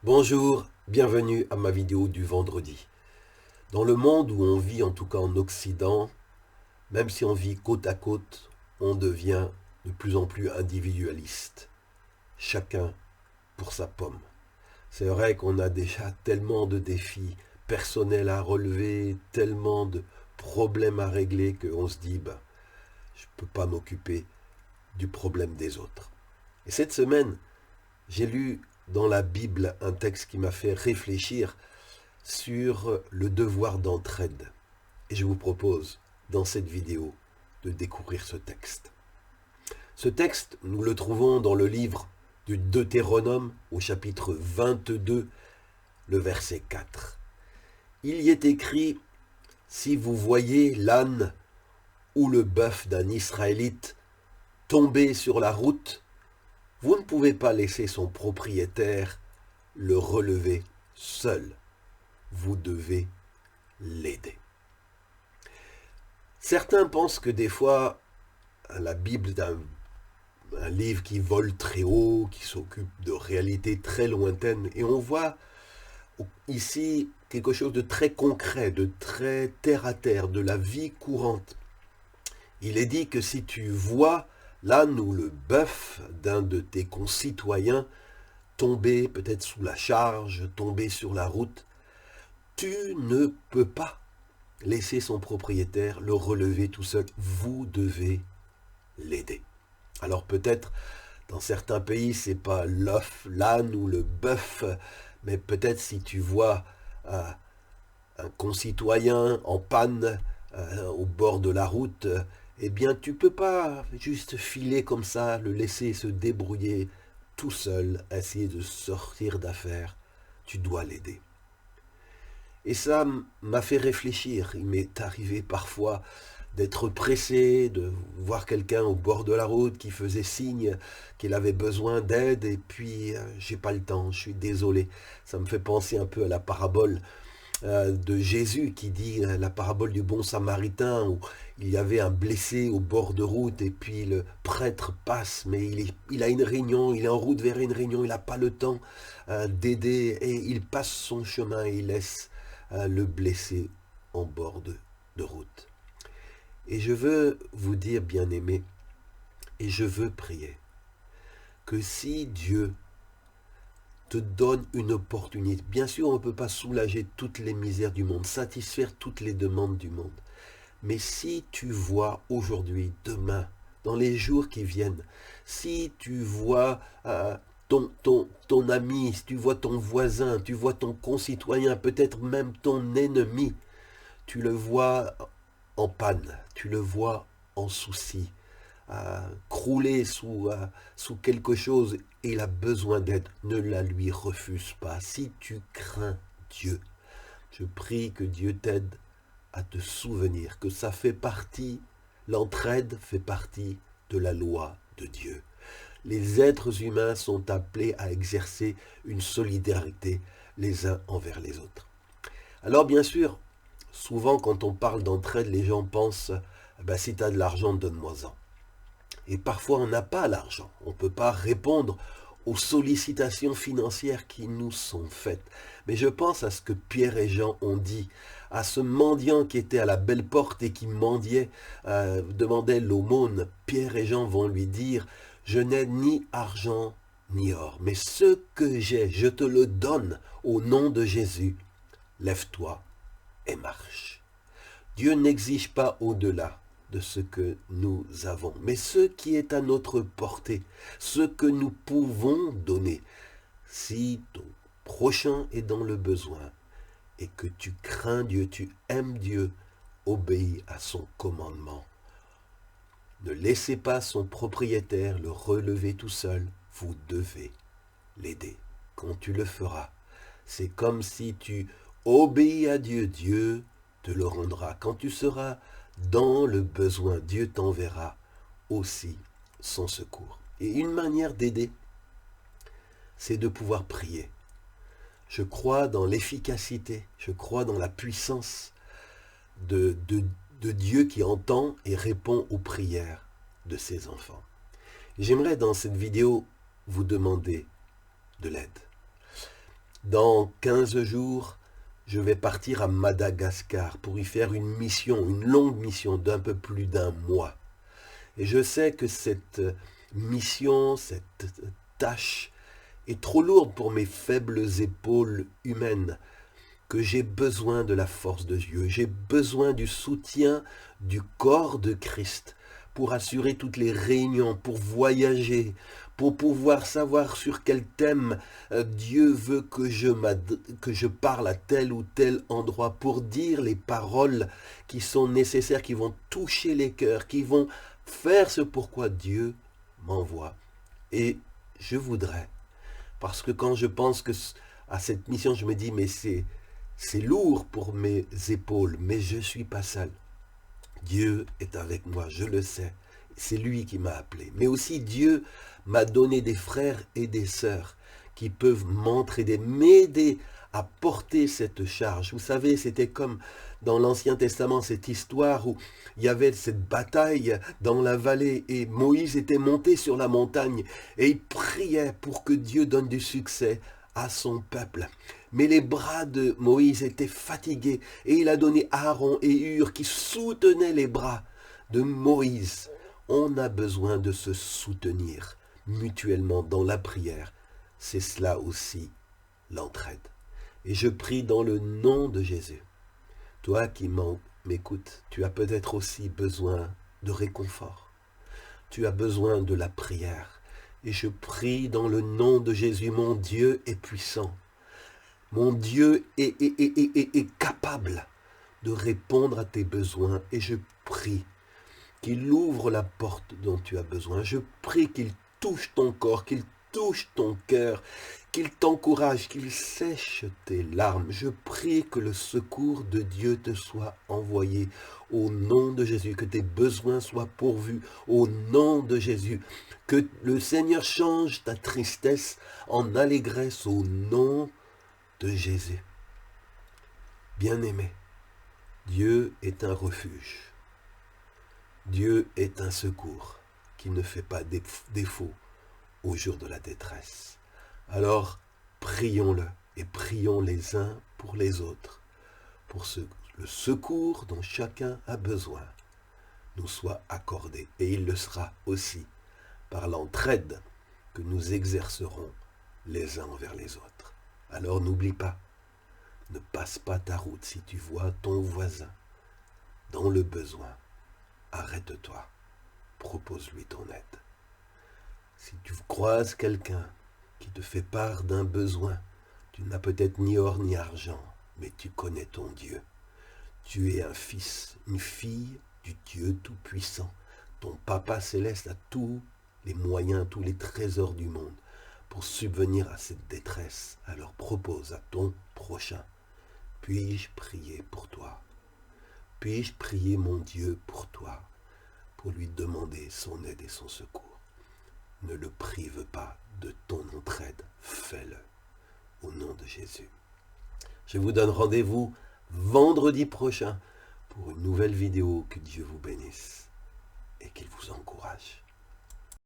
Bonjour, bienvenue à ma vidéo du vendredi. Dans le monde où on vit, en tout cas en Occident, même si on vit côte à côte, on devient de plus en plus individualiste. Chacun pour sa pomme. C'est vrai qu'on a déjà tellement de défis personnels à relever, tellement de problèmes à régler qu'on se dit, je ne peux pas m'occuper du problème des autres. Et cette semaine, j'ai lu dans la Bible un texte qui m'a fait réfléchir sur le devoir d'entraide. Et je vous propose, dans cette vidéo, de découvrir ce texte. Ce texte, nous le trouvons dans le livre du Deutéronome, au chapitre 22, le verset 4. Il y est écrit, « Si vous voyez l'âne ou le bœuf d'un Israélite tomber sur la route, vous ne pouvez pas laisser son propriétaire le relever seul. Vous devez l'aider. » Certains pensent que des fois, la Bible est un livre qui vole très haut, qui s'occupe de réalités très lointaines, et on voit ici quelque chose de très concret, de très terre à terre, de la vie courante. Il est dit que si tu vois l'âne ou le bœuf d'un de tes concitoyens tomber peut-être sous la charge, tomber sur la route, tu ne peux pas laisser son propriétaire le relever tout seul. Vous devez l'aider. Alors peut-être dans certains pays c'est pas l'œuf, l'âne ou le bœuf, mais peut-être si tu vois un concitoyen en panne au bord de la route, eh bien tu peux pas juste filer comme ça, le laisser se débrouiller tout seul, essayer de sortir d'affaire. Tu dois l'aider. Et ça m'a fait réfléchir. Il m'est arrivé parfois d'être pressé, de voir quelqu'un au bord de la route qui faisait signe qu'il avait besoin d'aide, et puis j'ai pas le temps, je suis désolé. Ça me fait penser un peu à la parabole de Jésus qui dit la parabole du bon samaritain, où il y avait un blessé au bord de route et puis le prêtre passe, mais il a une réunion, il est en route vers une réunion, il n'a pas le temps d'aider, et il passe son chemin et il laisse le blessé en bord de route. Et je veux vous dire, bien-aimés, et je veux prier, que si Dieu te donne une opportunité, bien sûr on ne peut pas soulager toutes les misères du monde, satisfaire toutes les demandes du monde, mais si tu vois aujourd'hui, demain, dans les jours qui viennent, si tu vois ton ami, si tu vois ton voisin, tu vois ton concitoyen, peut-être même ton ennemi, tu le vois en panne, tu le vois en souci, crouler sous quelque chose et il a besoin d'aide, ne la lui refuse pas. Si tu crains Dieu, je prie que Dieu t'aide à te souvenir que ça fait partie, l'entraide fait partie de la loi de Dieu. Les êtres humains sont appelés à exercer une solidarité les uns envers les autres. Alors bien sûr, souvent quand on parle d'entraide, les gens pensent, si tu as de l'argent, donne-moi-en. Et parfois on n'a pas l'argent, on ne peut pas répondre aux sollicitations financières qui nous sont faites. Mais je pense à ce que Pierre et Jean ont dit, à ce mendiant qui était à la belle porte et qui mendiait, demandait l'aumône. Pierre et Jean vont lui dire, je n'ai ni argent ni or, mais ce que j'ai, je te le donne au nom de Jésus. Lève-toi et marche. Dieu n'exige pas au-delà de ce que nous avons, mais ce qui est à notre portée, ce que nous pouvons donner. Si ton prochain est dans le besoin et que tu crains Dieu, tu aimes Dieu, obéis à son commandement. Ne laissez pas son propriétaire le relever tout seul, vous devez l'aider. Quand tu le feras, c'est comme si tu obéis à Dieu, Dieu te le rendra. Quand tu seras dans le besoin, Dieu t'enverra aussi son secours. Et une manière d'aider, c'est de pouvoir prier. Je crois dans l'efficacité, je crois dans la puissance de Dieu qui entend et répond aux prières de ses enfants. J'aimerais dans cette vidéo vous demander de l'aide. Dans 15 jours, je vais partir à Madagascar pour y faire une mission, une longue mission d'un peu plus d'un mois. Et je sais que cette mission, cette tâche est trop lourde pour mes faibles épaules humaines, que j'ai besoin de la force de Dieu, j'ai besoin du soutien du corps de Christ pour assurer toutes les réunions, pour voyager, pour pouvoir savoir sur quel thème Dieu veut que je parle à tel ou tel endroit, pour dire les paroles qui sont nécessaires, qui vont toucher les cœurs, qui vont faire ce pourquoi Dieu m'envoie. Et je voudrais, parce que quand je pense à cette mission, je me dis, mais c'est lourd pour mes épaules, mais je ne suis pas seul. Dieu est avec moi, je le sais. C'est lui qui m'a appelé. Mais aussi Dieu m'a donné des frères et des sœurs qui peuvent m'entraider, m'aider à porter cette charge. Vous savez, c'était comme dans l'Ancien Testament, cette histoire où il y avait cette bataille dans la vallée et Moïse était monté sur la montagne et il priait pour que Dieu donne du succès à son peuple. Mais les bras de Moïse étaient fatigués et il a donné Aaron et Hur qui soutenaient les bras de Moïse. On a besoin de se soutenir mutuellement dans la prière. C'est cela aussi l'entraide. Et je prie dans le nom de Jésus. Toi qui m'écoutes, tu as peut-être aussi besoin de réconfort. Tu as besoin de la prière. Et je prie dans le nom de Jésus, mon Dieu est puissant. Mon Dieu est capable de répondre à tes besoins. Et je prie qu'il ouvre la porte dont tu as besoin. Je prie qu'il touche ton corps, qu'il touche ton cœur, qu'il t'encourage, qu'il sèche tes larmes. Je prie que le secours de Dieu te soit envoyé au nom de Jésus, que tes besoins soient pourvus au nom de Jésus, que le Seigneur change ta tristesse en allégresse au nom de Jésus. Bien-aimé, Dieu est un refuge. Dieu est un secours qui ne fait pas défaut au jour de la détresse. Alors, prions-le et prions les uns pour les autres, pour que le secours dont chacun a besoin nous soit accordé. Et il le sera aussi par l'entraide que nous exercerons les uns envers les autres. Alors n'oublie pas, ne passe pas ta route si tu vois ton voisin dans le besoin. Arrête-toi, propose-lui ton aide. Si tu croises quelqu'un qui te fait part d'un besoin, tu n'as peut-être ni or ni argent, mais tu connais ton Dieu. Tu es un fils, une fille du Dieu Tout-Puissant. Ton Papa Céleste a tous les moyens, tous les trésors du monde pour subvenir à cette détresse. Alors propose à ton prochain, puis-je prier pour toi? Puis-je prier mon Dieu pour toi, pour lui demander son aide et son secours? Ne le prive pas de ton entraide, fais-le au nom de Jésus. Je vous donne rendez-vous vendredi prochain pour une nouvelle vidéo. Que Dieu vous bénisse et qu'il vous encourage.